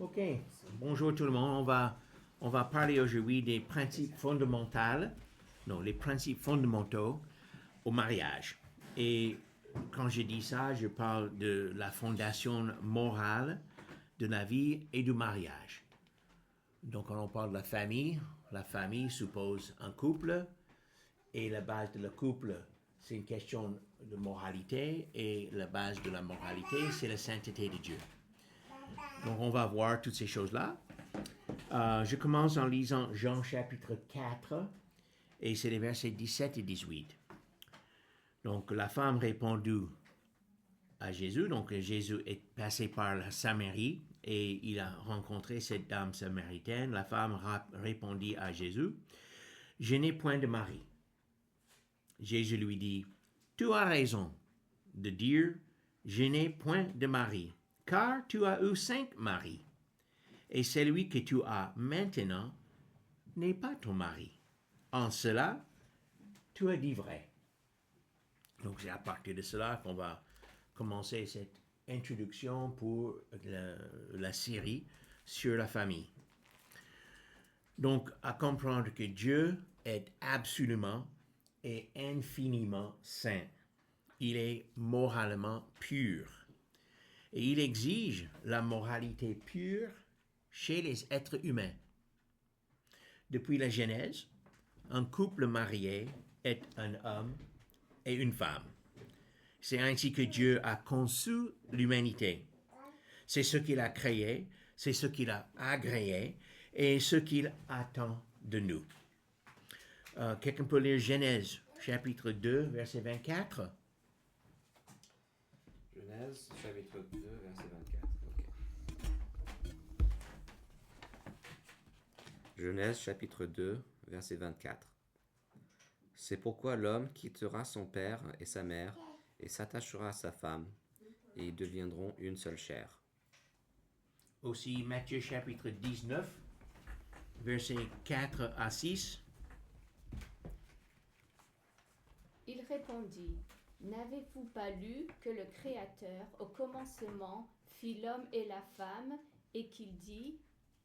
Ok, bonjour tout le monde. On va parler aujourd'hui des principes fondamentaux, non, les principes fondamentaux au mariage. Et quand je dis ça, je parle de la fondation morale de la vie et du mariage. Donc, quand on parle de la famille suppose un couple, et la base de le couple, c'est une question de moralité, et la base de la moralité, c'est la sainteté de Dieu. Donc, on va voir toutes ces choses-là. Je commence en lisant Jean chapitre 4, et c'est les versets 17 et 18. Donc, la femme répondit à Jésus. Donc, Jésus est passé par la Samarie, et il a rencontré cette dame samaritaine. La femme répondit à Jésus, « Je n'ai point de mari. » Jésus lui dit, « Tu as raison de dire, je n'ai point de mari, car tu as eu 5 maris, et celui que tu as maintenant n'est pas ton mari. En cela, tu as dit vrai. » Donc c'est à partir de cela qu'on va commencer cette introduction pour la série sur la famille. Donc à comprendre que Dieu est absolument et infiniment saint. Il est moralement pur. Et il exige la moralité pure chez les êtres humains. Depuis la Genèse, un couple marié est un homme et une femme. C'est ainsi que Dieu a conçu l'humanité. C'est ce qu'il a créé, c'est ce qu'il a agréé et ce qu'il attend de nous. Quelqu'un peut lire Genèse, chapitre 2, verset 24. Genèse, chapitre 2, verset 24. Okay. Genèse, chapitre 2, verset 24. C'est pourquoi l'homme quittera son père et sa mère et s'attachera à sa femme, et ils deviendront une seule chair. Aussi Matthieu, chapitre 19, versets 4 à 6. Il répondit, « N'avez-vous pas lu que le Créateur, au commencement, fit l'homme et la femme, et qu'il dit,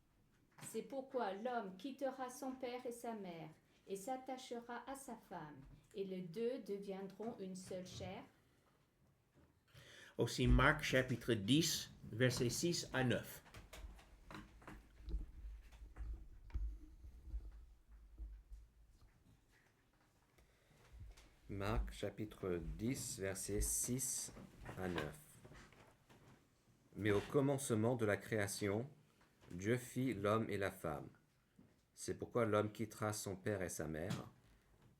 « C'est pourquoi l'homme quittera son père et sa mère, et s'attachera à sa femme, et les deux deviendront une seule chair. » Aussi Marc, chapitre 10, versets 6 à 9. Marc, chapitre 10, versets 6 à 9. Mais au commencement de la création, Dieu fit l'homme et la femme. C'est pourquoi l'homme quittera son père et sa mère,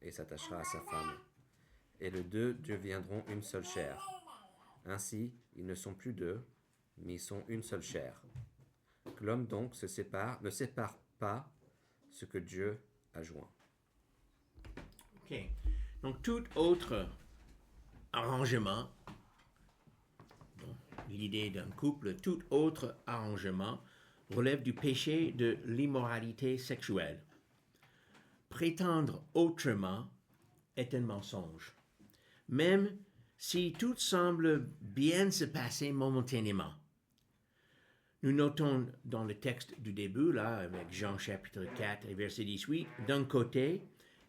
et s'attachera à sa femme, et les deux deviendront une seule chair. Ainsi, ils ne sont plus deux, mais ils sont une seule chair. Que l'homme donc ne sépare pas ce que Dieu a joint. Ok. Donc, tout autre arrangement, l'idée d'un couple, tout autre arrangement relève du péché de l'immoralité sexuelle. Prétendre autrement est un mensonge, même si tout semble bien se passer momentanément. Nous notons dans le texte du début, là, avec Jean chapitre 4 et verset 18, d'un côté,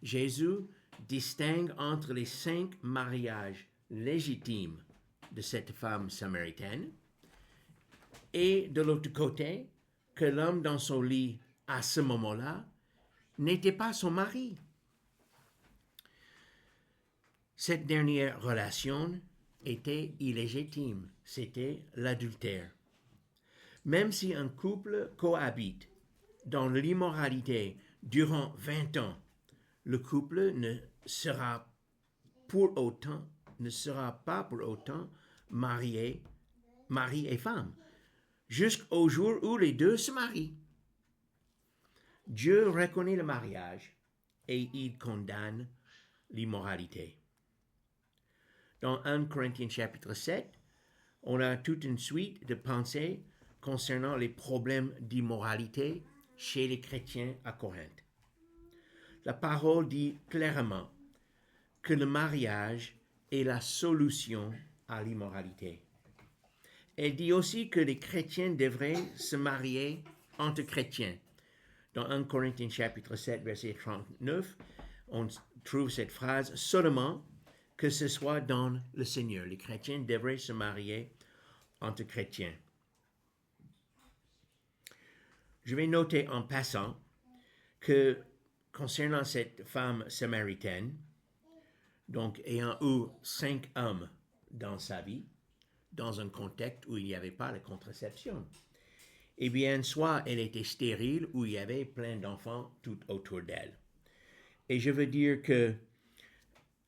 Jésus distingue entre les 5 mariages légitimes de cette femme samaritaine et de l'autre côté, que l'homme dans son lit à ce moment-là n'était pas son mari. Cette dernière relation était illégitime, c'était l'adultère. Même si un couple cohabite dans l'immoralité durant 20 ans, le couple ne sera pas pour autant mari et femme, jusqu'au jour où les deux se marient. Dieu reconnaît le mariage et il condamne l'immoralité. Dans 1 Corinthiens chapitre 7, on a toute une suite de pensées concernant les problèmes d'immoralité chez les chrétiens à Corinthe. La parole dit clairement que le mariage est la solution à l'immoralité. Elle dit aussi que les chrétiens devraient se marier entre chrétiens. Dans 1 Corinthiens chapitre 7, verset 39, on trouve cette phrase « Seulement que ce soit dans le Seigneur ». Les chrétiens devraient se marier entre chrétiens. Je vais noter en passant que concernant cette femme samaritaine, donc ayant eu 5 hommes dans sa vie, dans un contexte où il n'y avait pas la contraception, eh bien, soit elle était stérile ou il y avait plein d'enfants tout autour d'elle. Et je veux dire que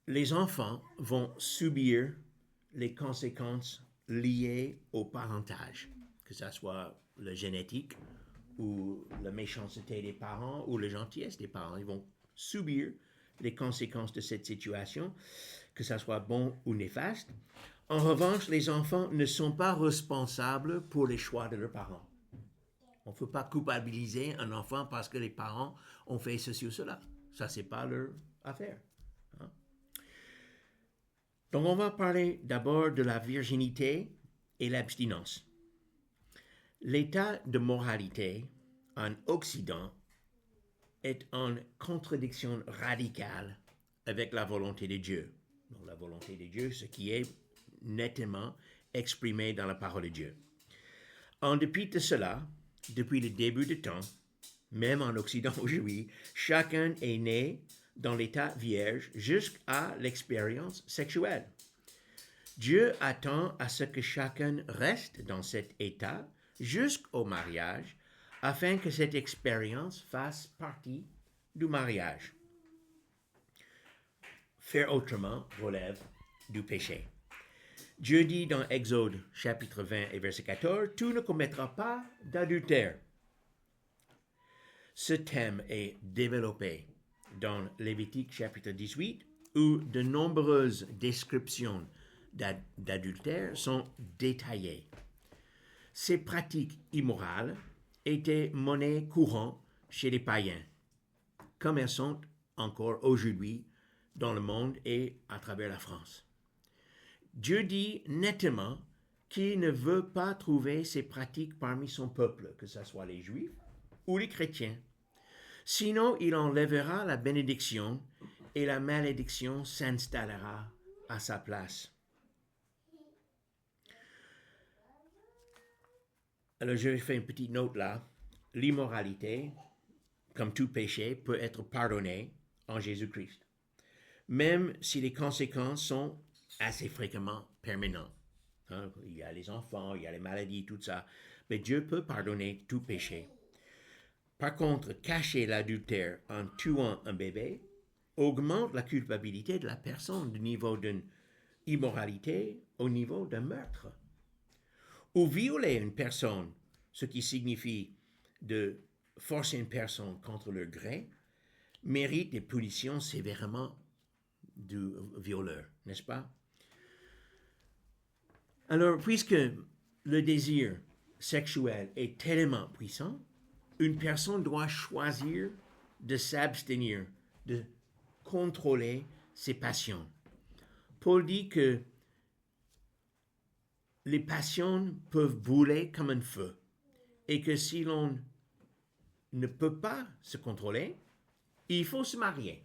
les enfants vont subir les conséquences liées au parentage, que ce soit la génétique ou la méchanceté des parents ou la gentillesse des parents. Ils vont subir les conséquences de cette situation, que ce soit bon ou néfaste. En revanche, les enfants ne sont pas responsables pour les choix de leurs parents. On ne peut pas culpabiliser un enfant parce que les parents ont fait ceci ou cela. Ça, ce n'est pas leur affaire. Hein? Donc, on va parler d'abord de la virginité et l'abstinence. L'état de moralité en Occident est en contradiction radicale avec la volonté de Dieu. Donc, la volonté de Dieu, ce qui est nettement exprimé dans la parole de Dieu. En dépit de cela, depuis le début du temps, même en Occident aujourd'hui, chacun est né dans l'état vierge jusqu'à l'expérience sexuelle. Dieu attend à ce que chacun reste dans cet état jusqu'au mariage, afin que cette expérience fasse partie du mariage. Faire autrement relève du péché. Dieu dit dans Exode chapitre 20 et verset 14, « Tu ne commettras pas d'adultère ». Ce thème est développé dans Lévitique chapitre 18, où de nombreuses descriptions d'adultère sont détaillées. Ces pratiques immorales étaient monnaie courante chez les païens, comme elles sont encore aujourd'hui dans le monde et à travers la France. Dieu dit nettement qu'il ne veut pas trouver ces pratiques parmi son peuple, que ce soit les Juifs ou les chrétiens. Sinon, il enlèvera la bénédiction et la malédiction s'installera à sa place. Alors, je vais faire une petite note là. L'immoralité, comme tout péché, peut être pardonné en Jésus-Christ, même si les conséquences sont assez fréquemment permanentes. Hein? Il y a les enfants, il y a les maladies, tout ça. Mais Dieu peut pardonner tout péché. Par contre, cacher l'adultère en tuant un bébé augmente la culpabilité de la personne du niveau d'une immoralité au niveau d'un meurtre. Ou violer une personne, ce qui signifie de forcer une personne contre leur gré, mérite des punitions sévèrement du violeur, n'est-ce pas? Alors, puisque le désir sexuel est tellement puissant, une personne doit choisir de s'abstenir, de contrôler ses passions. Paul dit que les passions peuvent brûler comme un feu et que si l'on ne peut pas se contrôler, il faut se marier.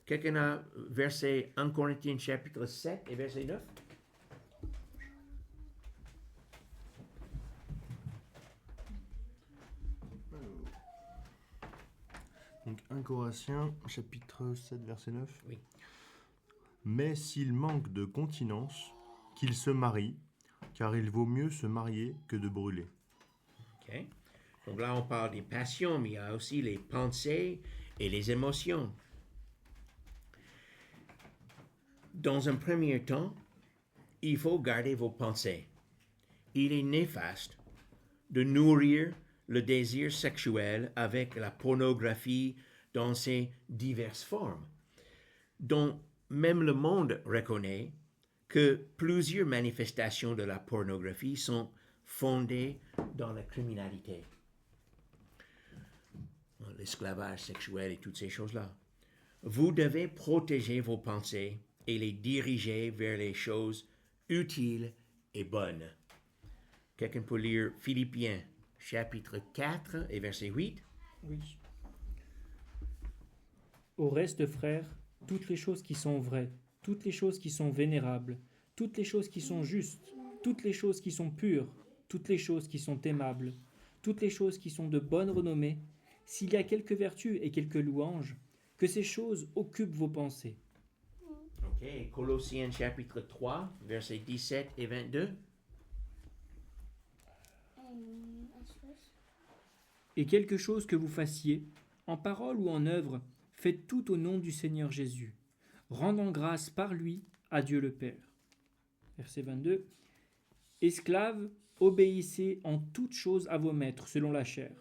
Quelqu'un a verset 1 Corinthiens chapitre 7 et verset 9? Donc 1 Corinthiens chapitre 7 verset 9. Oui. Mais s'il manque de continence, qu'il se marie, car il vaut mieux se marier que de brûler. Okay. Donc là, on parle des passions, mais il y a aussi les pensées et les émotions. Dans un premier temps, il faut garder vos pensées. Il est néfaste de nourrir le désir sexuel avec la pornographie dans ses diverses formes, dont même le monde reconnaît que plusieurs manifestations de la pornographie sont fondées dans la criminalité. L'esclavage sexuel et toutes ces choses-là. Vous devez protéger vos pensées et les diriger vers les choses utiles et bonnes. Quelqu'un peut lire Philippiens, chapitre 4 et verset 8. Oui. Au reste, frères, toutes les choses qui sont vraies, toutes les choses qui sont vénérables, toutes les choses qui sont justes, toutes les choses qui sont pures, toutes les choses qui sont aimables, toutes les choses qui sont de bonne renommée, s'il y a quelques vertus et quelques louanges, que ces choses occupent vos pensées. OK. Colossiens, chapitre 3, versets 17 et 22. Et quelque chose que vous fassiez, en parole ou en œuvre, faites tout au nom du Seigneur Jésus, rendant grâce par lui à Dieu le Père. Verset 22. Esclaves, obéissez en toutes choses à vos maîtres selon la chair,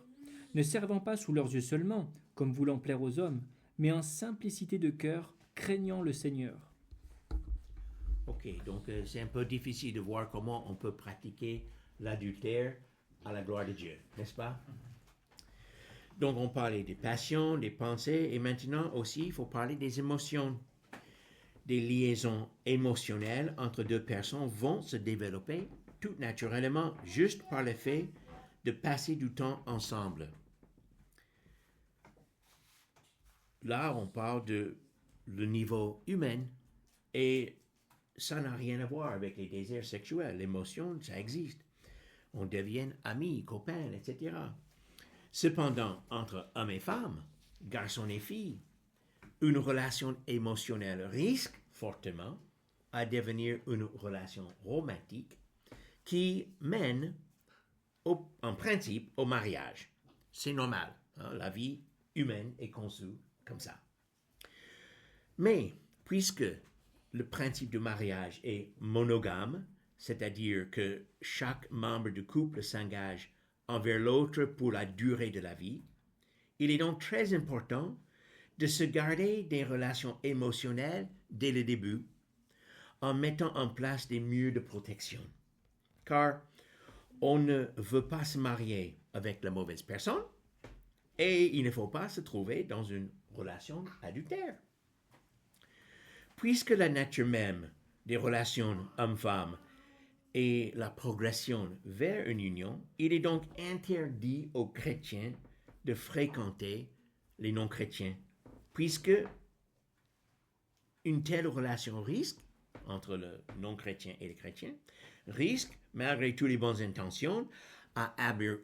ne servant pas sous leurs yeux seulement, comme voulant plaire aux hommes, mais en simplicité de cœur, craignant le Seigneur. OK, donc c'est un peu difficile de voir comment on peut pratiquer l'adultère à la gloire de Dieu, n'est-ce pas? Donc on parlait des passions, des pensées, et maintenant aussi il faut parler des émotions. Des liaisons émotionnelles entre deux personnes vont se développer tout naturellement juste par le fait de passer du temps ensemble. Là, on parle de le niveau humain et ça n'a rien à voir avec les désirs sexuels. L'émotion, ça existe. On devient amis, copains, etc. Cependant, entre hommes et femmes, garçons et filles, une relation émotionnelle risque fortement à devenir une relation romantique qui mène, en principe, au mariage. C'est normal. Hein? La vie humaine est conçue comme ça. Mais, puisque le principe du mariage est monogame, c'est-à-dire que chaque membre du couple s'engage envers l'autre pour la durée de la vie, il est donc très important de se garder des relations émotionnelles dès le début, en mettant en place des murs de protection. Car on ne veut pas se marier avec la mauvaise personne et il ne faut pas se trouver dans une relation adultère. Puisque la nature même des relations hommes-femmes est la progression vers une union, il est donc interdit aux chrétiens de fréquenter les non-chrétiens, puisque une telle relation risque, entre le non-chrétien et le chrétien, risque, malgré toutes les bonnes intentions, à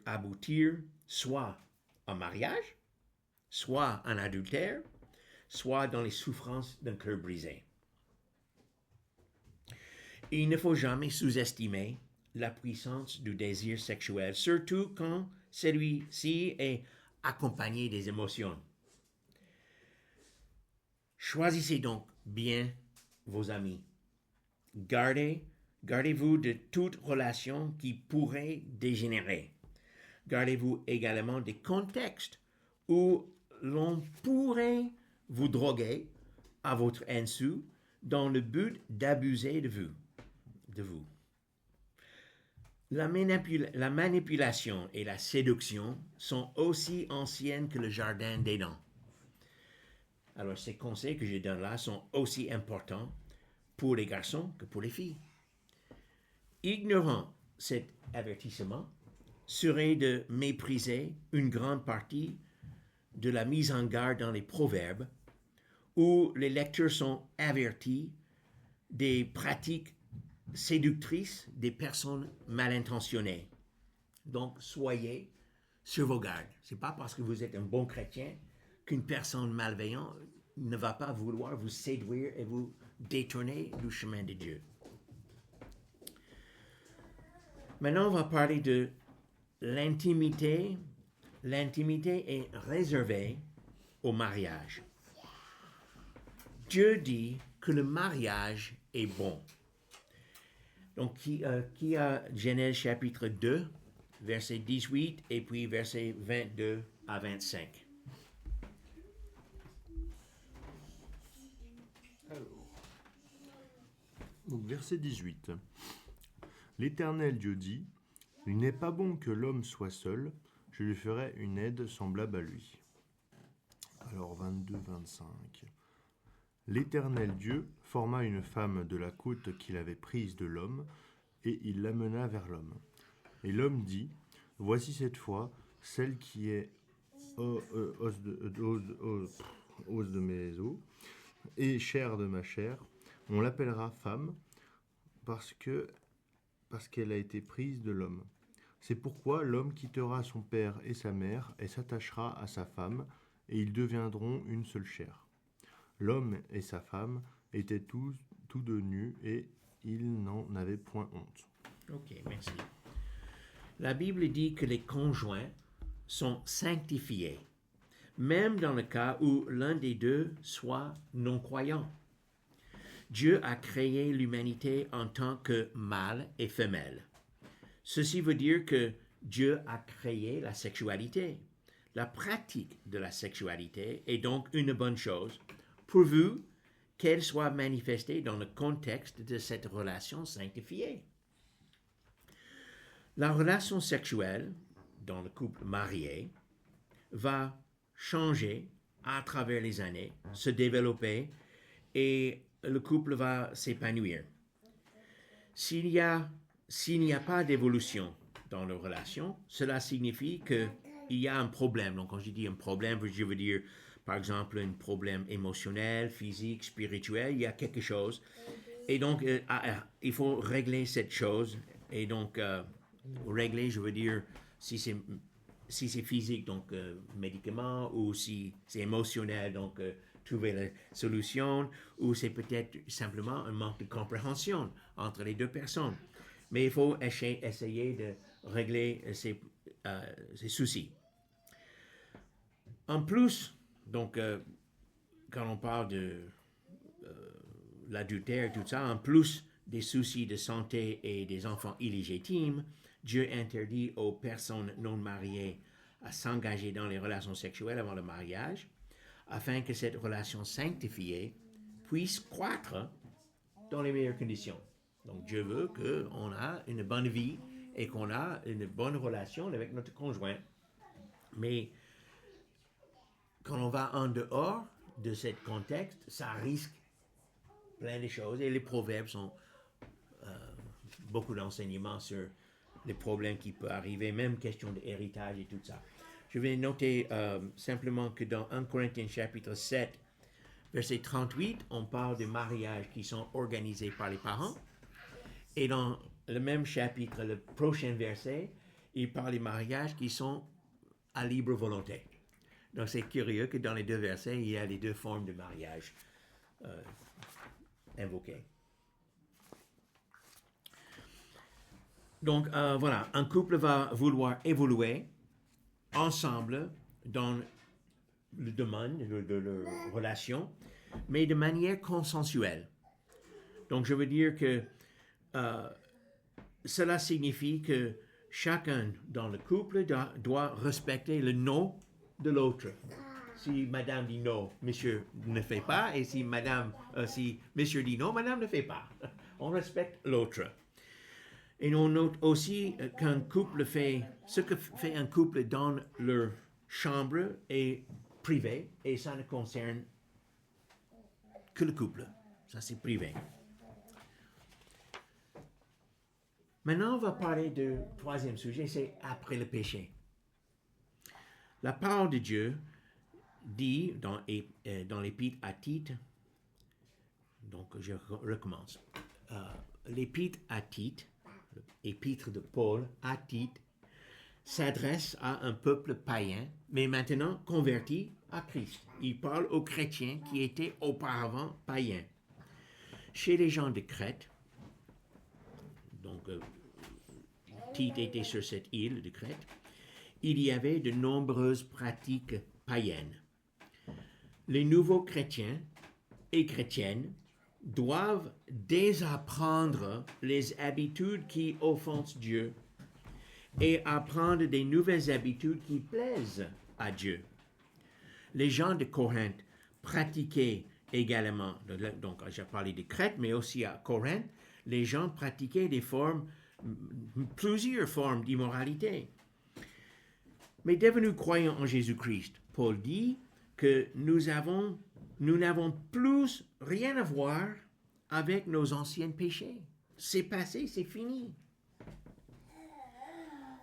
aboutir soit en mariage, soit en adultère, soit dans les souffrances d'un cœur brisé. Il ne faut jamais sous-estimer la puissance du désir sexuel, surtout quand celui-ci est accompagné des émotions. Choisissez donc bien vos amis. Gardez-vous de toute relation qui pourrait dégénérer. Gardez-vous également des contextes où l'on pourrait vous droguer à votre insu dans le but d'abuser de vous. La manipulation et la séduction sont aussi anciennes que le jardin d'Éden. Alors ces conseils que je donne là sont aussi importants pour les garçons que pour les filles. Ignorant cet avertissement serait de mépriser une grande partie de la mise en garde dans les proverbes où les lecteurs sont avertis des pratiques séductrices des personnes mal intentionnées. Donc, soyez sur vos gardes. Ce n'est pas parce que vous êtes un bon chrétien qu'une personne malveillante ne va pas vouloir vous séduire et vous détourner du chemin de Dieu. Maintenant, on va parler de l'intimité. L'intimité est réservée au mariage. Dieu dit que le mariage est bon. Donc, qui a Genèse chapitre 2, verset 18 et puis verset 22 à 25. Donc, verset 18. L'Éternel Dieu dit, « Il n'est pas bon que l'homme soit seul, je lui ferai une aide semblable à lui. » Alors 22-25. L'Éternel Dieu forma une femme de la côte qu'il avait prise de l'homme, et il l'amena vers l'homme. Et l'homme dit, voici cette fois, celle qui est os de mes os et chair de ma chair, on l'appellera femme parce qu'elle a été prise de l'homme. C'est pourquoi l'homme quittera son père et sa mère et s'attachera à sa femme, et ils deviendront une seule chair. L'homme et sa femme étaient tous deux nus et ils n'en avaient point honte. Ok, merci. La Bible dit que les conjoints sont sanctifiés, même dans le cas où l'un des deux soit non-croyant. Dieu a créé l'humanité en tant que mâle et femelle. Ceci veut dire que Dieu a créé la sexualité. La pratique de la sexualité est donc une bonne chose, pourvu qu'elle soit manifestée dans le contexte de cette relation sanctifiée. La relation sexuelle dans le couple marié va changer à travers les années, se développer et le couple va s'épanouir. S'il n'y a pas d'évolution dans la relation, cela signifie qu'il y a un problème. Donc, quand je dis un problème, je veux dire, par exemple, un problème émotionnel, physique, spirituel, il y a quelque chose. Et donc, il faut régler cette chose. Et donc, régler, je veux dire, si c'est physique, donc médicaments, ou si c'est émotionnel, donc trouver la solution, ou c'est peut-être simplement un manque de compréhension entre les deux personnes. Mais il faut essayer de régler ces soucis. En plus, donc, quand on parle de l'adultère et tout ça, en plus des soucis de santé et des enfants illégitimes, Dieu interdit aux personnes non mariées à s'engager dans les relations sexuelles avant le mariage, afin que cette relation sanctifiée puisse croître dans les meilleures conditions. Donc Dieu veut qu'on ait une bonne vie et qu'on ait une bonne relation avec notre conjoint. Mais quand on va en dehors de ce contexte, ça risque plein de choses. Et les proverbes sont beaucoup d'enseignements sur les problèmes qui peuvent arriver, même question d'héritage et tout ça. Je vais noter simplement que dans 1 Corinthiens chapitre 7, verset 38, on parle de mariages qui sont organisés par les parents. Et dans le même chapitre, le prochain verset, il parle des mariages qui sont à libre volonté. Donc c'est curieux que dans les deux versets, il y a les deux formes de mariage invoquées. Donc voilà, un couple va vouloir évoluer ensemble dans le domaine de leur relation, mais de manière consensuelle. Donc je veux dire que cela signifie que chacun dans le couple doit respecter le non de l'autre. Si madame dit non, monsieur ne fait pas, et si monsieur dit non, madame ne fait pas. On respecte l'autre. Et on note aussi qu'un couple ce que fait un couple dans leur chambre est privé, et ça ne concerne que le couple. Ça, c'est privé. Maintenant, on va parler du troisième sujet, c'est après le péché. La parole de Dieu dit dans l'épître à Tite, donc je recommence, l'épître à Tite, l'épître de Paul à Tite, s'adresse à un peuple païen, mais maintenant converti à Christ. Il parle aux chrétiens qui étaient auparavant païens. Chez les gens de Crète, donc Tite était sur cette île de Crète, il y avait de nombreuses pratiques païennes. Les nouveaux chrétiens et chrétiennes doivent désapprendre les habitudes qui offensent Dieu et apprendre des nouvelles habitudes qui plaisent à Dieu. Les gens de Corinthe pratiquaient également, donc j'ai parlé de Crète, mais aussi à Corinthe, les gens pratiquaient plusieurs formes d'immoralité. Mais devenus croyants en Jésus-Christ, Paul dit que nous n'avons plus rien à voir avec nos anciens péchés. C'est passé, c'est fini.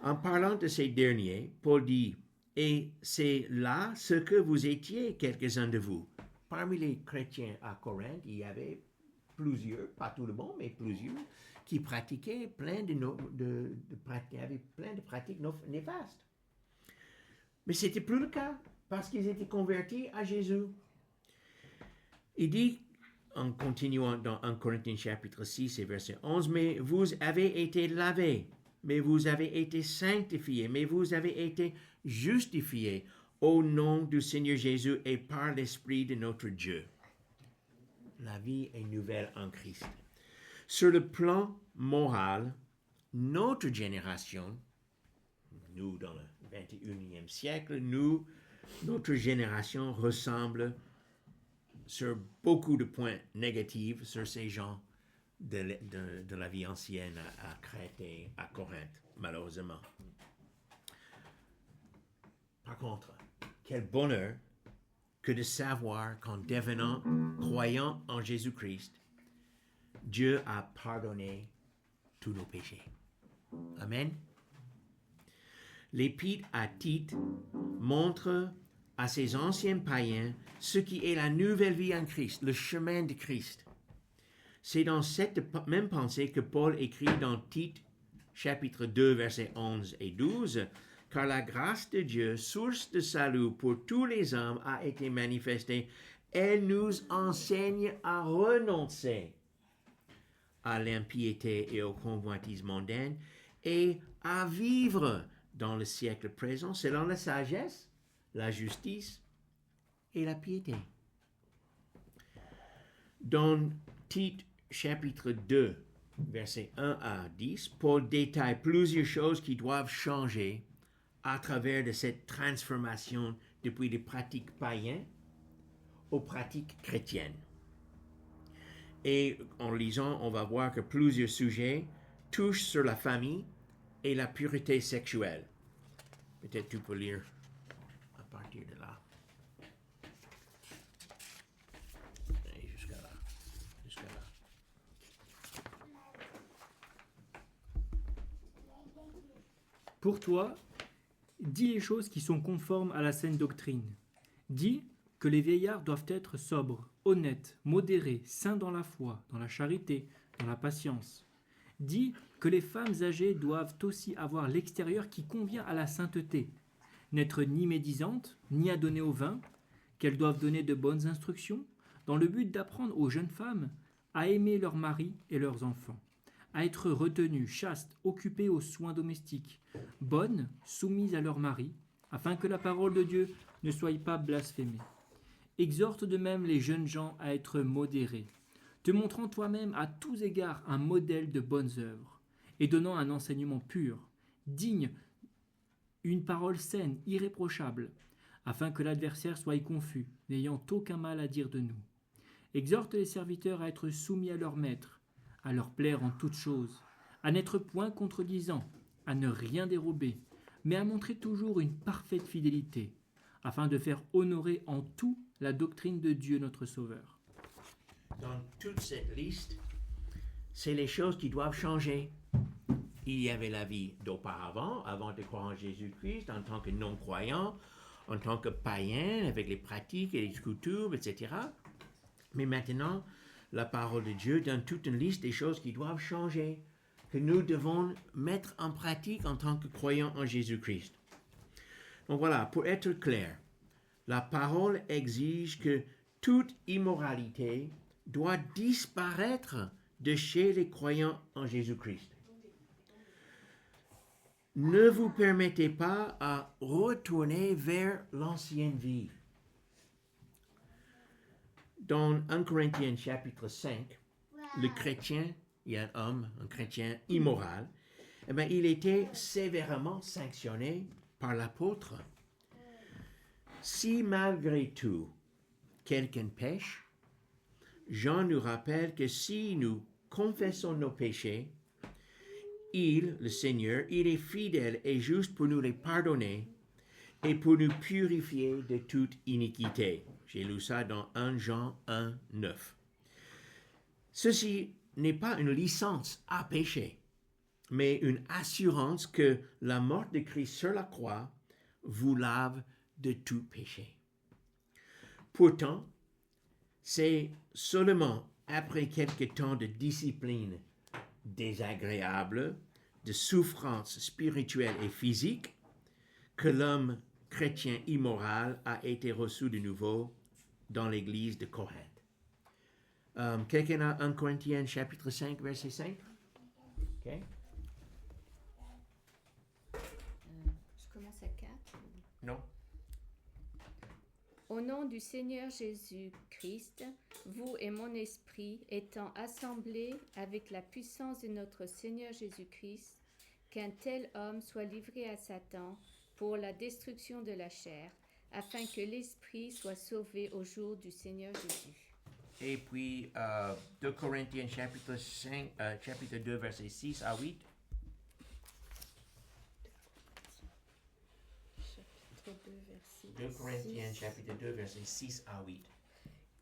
En parlant de ces derniers, Paul dit, et c'est là ce que vous étiez, quelques-uns de vous. Parmi les chrétiens à Corinthe, il y avait plusieurs, pas tout le monde, mais plusieurs, qui pratiquaient avaient plein de pratiques néfastes. Mais ce n'était plus le cas, parce qu'ils étaient convertis à Jésus. Il dit, en continuant dans 1 Corinthiens chapitre 6 et verset 11, mais vous avez été lavés, mais vous avez été sanctifiés, mais vous avez été justifiés au nom du Seigneur Jésus et par l'Esprit de notre Dieu. La vie est nouvelle en Christ. Sur le plan moral, notre génération, nous dans le 21e siècle, notre génération ressemble sur beaucoup de points négatifs sur ces gens de la vie ancienne à Crète et à Corinthe, malheureusement. Par contre, quel bonheur que de savoir qu'en devenant croyant en Jésus-Christ, Dieu a pardonné tous nos péchés. Amen. L'épître à Tite montre à ces anciens païens ce qui est la nouvelle vie en Christ, le chemin de Christ. C'est dans cette même pensée que Paul écrit dans Tite, chapitre 2, versets 11 et 12, « Car la grâce de Dieu, source de salut pour tous les hommes, a été manifestée. Elle nous enseigne à renoncer à l'impiété et au convoitise mondaine et à vivre dans le siècle présent selon la sagesse, la justice et la piété. » Dans Tite chapitre 2, versets 1 à 10, Paul détaille plusieurs choses qui doivent changer à travers de cette transformation depuis les pratiques païennes aux pratiques chrétiennes. Et en lisant, on va voir que plusieurs sujets touchent sur la famille et la pureté sexuelle. Peut-être tu peux lire à partir de là. Et jusqu'à là. Pour toi, dis les choses qui sont conformes à la saine doctrine. Dis que les vieillards doivent être sobres, honnêtes, modérés, saints dans la foi, dans la charité, dans la patience. Dis que les femmes âgées doivent aussi avoir l'extérieur qui convient à la sainteté, n'être ni médisantes, ni adonnées au vin, qu'elles doivent donner de bonnes instructions, dans le but d'apprendre aux jeunes femmes à aimer leurs maris et leurs enfants, à être retenues, chastes, occupées aux soins domestiques, bonnes, soumises à leur mari, afin que la parole de Dieu ne soit pas blasphémée. Exhorte de même les jeunes gens à être modérés, te montrant toi-même à tous égards un modèle de bonnes œuvres, et donnant un enseignement pur, digne, une parole saine, irréprochable, afin que l'adversaire soit confus, n'ayant aucun mal à dire de nous. Exhorte les serviteurs à être soumis à leur maître, à leur plaire en toutes choses, à n'être point contredisants, à ne rien dérober, mais à montrer toujours une parfaite fidélité, afin de faire honorer en tout la doctrine de Dieu notre Sauveur. Dans toute cette liste, c'est les choses qui doivent changer. Il y avait la vie d'auparavant, avant de croire en Jésus-Christ, en tant que non-croyant, en tant que païen, avec les pratiques et les coutumes, etc. Mais maintenant, la parole de Dieu donne toute une liste des choses qui doivent changer, que nous devons mettre en pratique en tant que croyants en Jésus-Christ. Donc voilà, pour être clair, la parole exige que toute immoralité doit disparaître de chez les croyants en Jésus-Christ. Ne vous permettez pas à retourner vers l'ancienne vie. Dans 1 Corinthiens chapitre 5, le chrétien, il y a un homme, un chrétien immoral, eh bien, il était sévèrement sanctionné par l'apôtre. Si malgré tout, quelqu'un pêche, Jean nous rappelle que si nous confessons nos péchés, il, le Seigneur, il est fidèle et juste pour nous les pardonner et pour nous purifier de toute iniquité. J'ai lu ça dans 1 Jean 1, 9. Ceci n'est pas une licence à pécher. mais une assurance que la mort de Christ sur la croix vous lave de tout péché. Pourtant, c'est seulement après quelques temps de discipline désagréable, de souffrance spirituelle et physique, que l'homme chrétien immoral a été reçu de nouveau dans l'église de Corinthe. Quelqu'un a 1 Corinthiens chapitre 5, verset 5? Okay. Je commence à 4. Non. Au nom du Seigneur Jésus-Christ, vous et mon esprit étant assemblés avec la puissance de notre Seigneur Jésus-Christ, qu'un tel homme soit livré à Satan pour la destruction de la chair, afin que l'esprit soit sauvé au jour du Seigneur Jésus. Et puis, 2 Corinthiens chapitre 2, verset 6 à 8. Chapitre 2, verset 2 Corinthiens 6. chapitre 2, verset 6 à 8.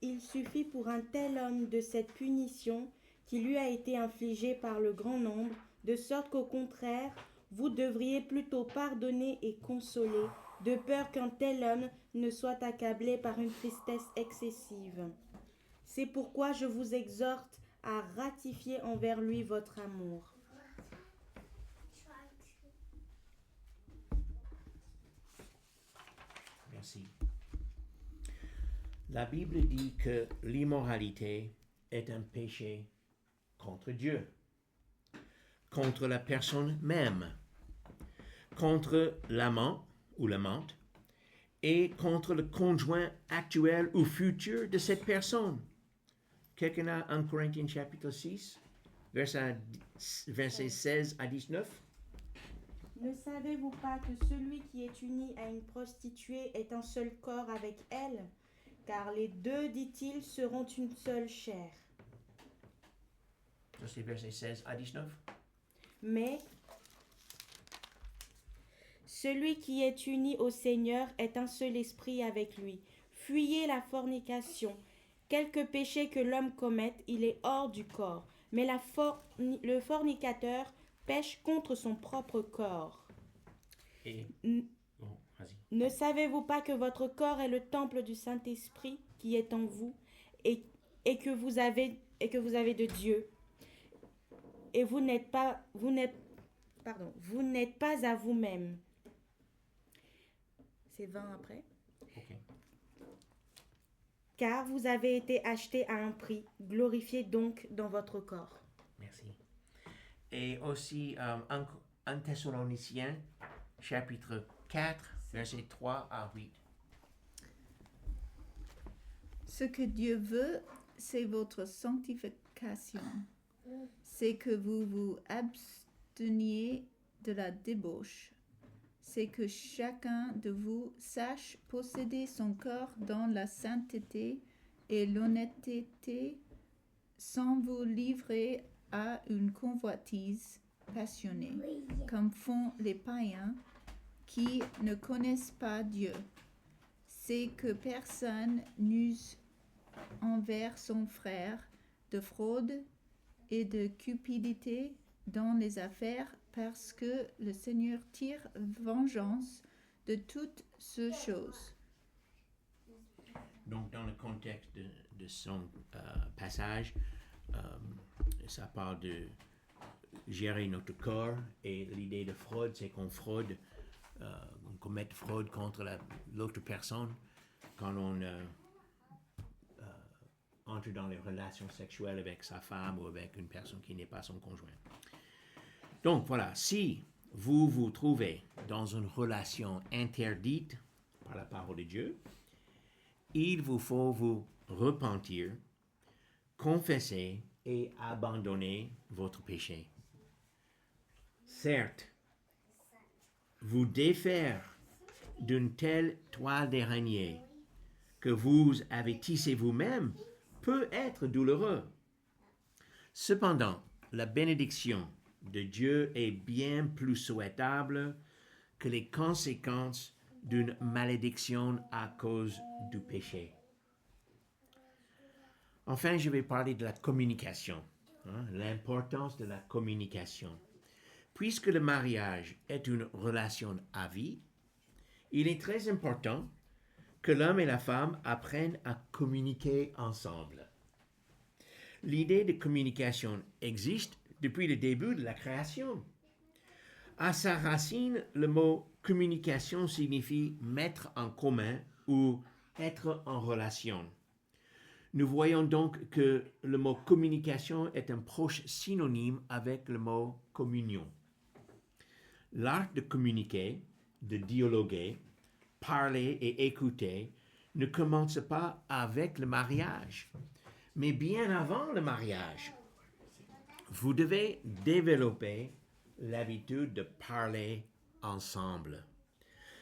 Il suffit pour un tel homme de cette punition qui lui a été infligée par le grand nombre, de sorte qu'au contraire, vous devriez plutôt pardonner et consoler, de peur qu'un tel homme ne soit accablé par une tristesse excessive. C'est pourquoi je vous exhorte à ratifier envers lui votre amour. Merci. La Bible dit que l'immoralité est un péché contre Dieu, contre la personne même, contre l'amant ou l'amante et contre le conjoint actuel ou futur de cette personne. Quelqu'un a 1 Corinthiens chapitre 6, verset 16 à 19? Ne savez-vous pas que celui qui est uni à une prostituée est un seul corps avec elle? Car les deux, dit-il, seront une seule chair. Ça c'est verset 16 à 19. Mais celui qui est uni au Seigneur est un seul esprit avec lui. Fuyez la fornication. Quelque péché que l'homme commette, il est hors du corps. Mais le fornicateur pêche contre son propre corps. Et bon, vas-y. Ne savez-vous pas que votre corps est le temple du Saint-Esprit qui est en vous et que vous avez de Dieu et vous n'êtes pas à vous-même. C'est 20 après. Ok. Car vous avez été achetés à un prix. Glorifiez donc dans votre corps. Merci. Et aussi 1 Thessaloniciens, chapitre 4, versets 3 à 8. Ce que Dieu veut, c'est votre sanctification. C'est que vous vous absteniez de la débauche. C'est que chacun de vous sache posséder son corps dans la sainteté et l'honnêteté sans vous livrer à une convoitise passionnée, comme font les païens qui ne connaissent pas Dieu. C'est que personne n'use envers son frère de fraude et de cupidité dans les affaires, parce que le Seigneur tire vengeance de toutes ces choses. Donc, dans le contexte de son passage, ça parle de gérer notre corps, et l'idée de fraude, c'est qu'on fraude, on commet fraude contre l'autre personne quand on entre dans les relations sexuelles avec sa femme ou avec une personne qui n'est pas son conjoint. Donc voilà, si vous vous trouvez dans une relation interdite par la parole de Dieu, il vous faut vous repentir, confesser et abandonner votre péché. Certes, vous défaire d'une telle toile d'araignée que vous avez tissée vous-même peut être douloureux. Cependant, la bénédiction de Dieu est bien plus souhaitable que les conséquences d'une malédiction à cause du péché. Enfin, je vais parler de la communication, l'importance de la communication. puisque le mariage est une relation à vie, il est très important que l'homme et la femme apprennent à communiquer ensemble. L'idée de communication existe depuis le début de la création. À sa racine, le mot communication signifie mettre en commun ou être en relation. Nous voyons donc que le mot communication est un proche synonyme avec le mot communion. L'art de communiquer, de dialoguer, parler et écouter ne commence pas avec le mariage, mais bien avant le mariage. Vous devez développer l'habitude de parler ensemble.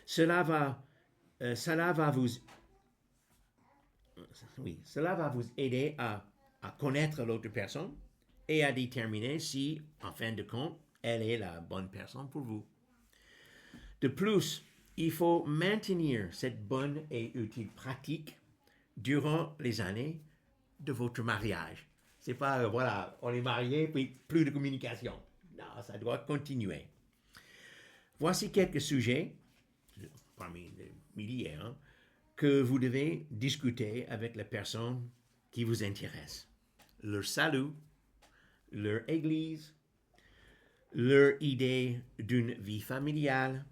Cela va vous aider à connaître l'autre personne et à déterminer si, en fin de compte, elle est la bonne personne pour vous. De plus, il faut maintenir cette bonne et utile pratique durant les années de votre mariage. C'est pas, voilà, on est mariés, puis plus de communication. Non, ça doit continuer. Voici quelques sujets, parmi les milliers, que vous devez discuter avec les personnes qui vous intéressent. Leur salut, leur église, leur idée d'une vie familiale,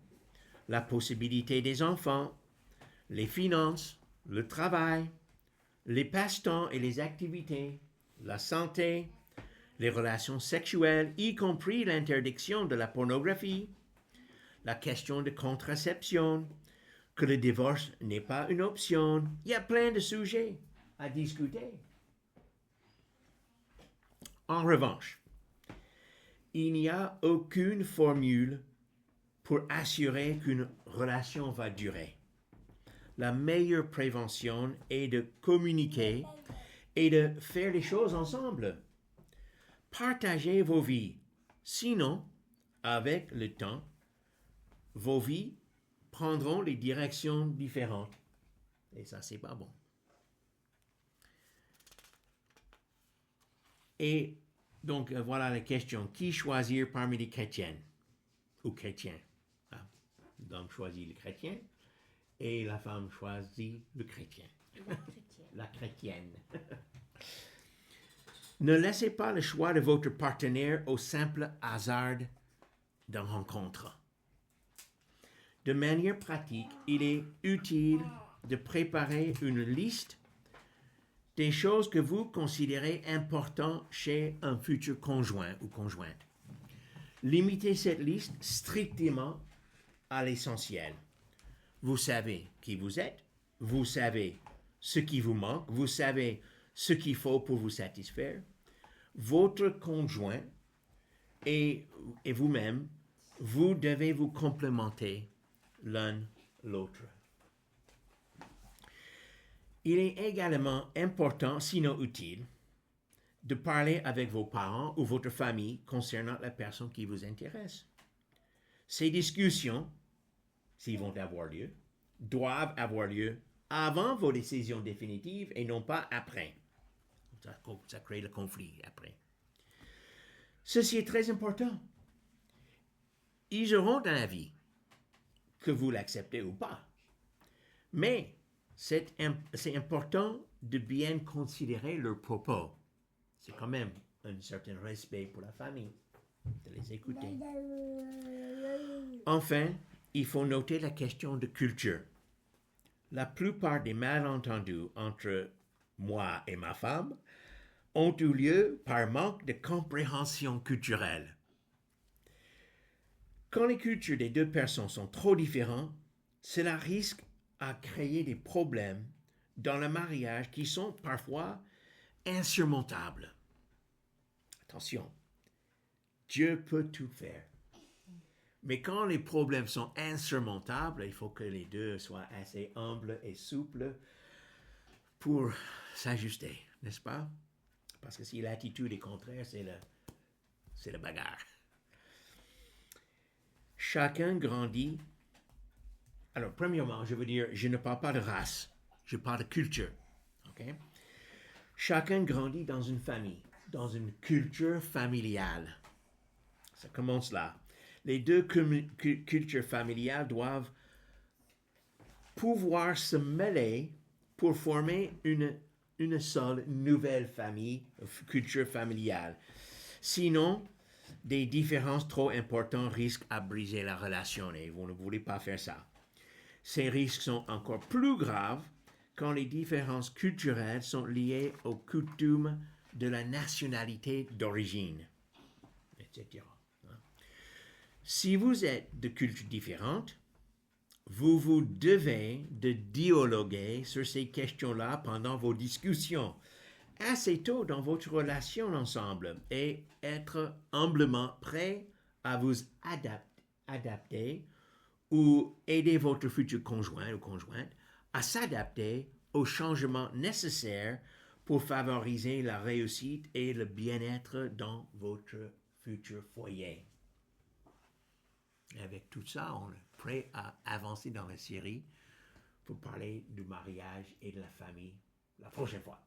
la possibilité des enfants, les finances, le travail, les passe-temps et les activités, la santé, les relations sexuelles, y compris l'interdiction de la pornographie, la question de contraception, que le divorce n'est pas une option. Il y a plein de sujets à discuter. En revanche, il n'y a aucune formule pour assurer qu'une relation va durer. La meilleure prévention est de communiquer et de faire les choses ensemble. Partagez vos vies. Sinon, avec le temps, vos vies prendront des directions différentes. Et ça, c'est pas bon. Et donc, voilà la question. Qui choisir parmi les chrétiennes ou chrétiens? L'homme choisit le chrétien et la femme choisit le chrétien. La chrétienne. Ne laissez pas le choix de votre partenaire au simple hasard d'une rencontre. De manière pratique, il est utile de préparer une liste des choses que vous considérez importantes chez un futur conjoint ou conjointe. Limitez cette liste strictement à l'essentiel. Vous savez qui vous êtes, vous savez ce qui vous manque, vous savez ce qu'il faut pour vous satisfaire. Votre conjoint et vous-même, vous devez vous complémenter l'un l'autre. Il est également important, sinon utile, de parler avec vos parents ou votre famille concernant la personne qui vous intéresse. Ces discussions, s'ils vont avoir lieu, doivent avoir lieu avant vos décisions définitives et non pas après. Ça crée le conflit après. Ceci est très important. Ils auront un avis, que vous l'acceptez ou pas. Mais c'est important de bien considérer leurs propos. C'est quand même un certain respect pour la famille, de les écouter. Enfin, il faut noter la question de culture. La plupart des malentendus entre moi et ma femme ont eu lieu par manque de compréhension culturelle. Quand les cultures des deux personnes sont trop différentes, cela risque à créer des problèmes dans le mariage qui sont parfois insurmontables. Attention, Dieu peut tout faire. Mais quand les problèmes sont insurmontables, il faut que les deux soient assez humbles et souples pour s'ajuster, n'est-ce pas? Parce que si l'attitude est contraire, c'est le bagarre. Chacun grandit. Alors, premièrement, je veux dire, je ne parle pas de race, je parle de culture. Okay? Chacun grandit dans une famille, dans une culture familiale. Ça commence là. les deux cultures familiales doivent pouvoir se mêler pour former une seule nouvelle famille, culture familiale. Sinon, des différences trop importantes risquent à briser la relation et vous ne voulez pas faire ça. Ces risques sont encore plus graves quand les différences culturelles sont liées aux coutumes de la nationalité d'origine, etc. Si vous êtes de cultures différentes, vous vous devez de dialoguer sur ces questions-là pendant vos discussions assez tôt dans votre relation ensemble et être humblement prêt à vous adapter ou aider votre futur conjoint ou conjointe à s'adapter aux changements nécessaires pour favoriser la réussite et le bien-être dans votre futur foyer. Avec tout ça, on est prêt à avancer dans la série pour parler du mariage et de la famille la prochaine fois.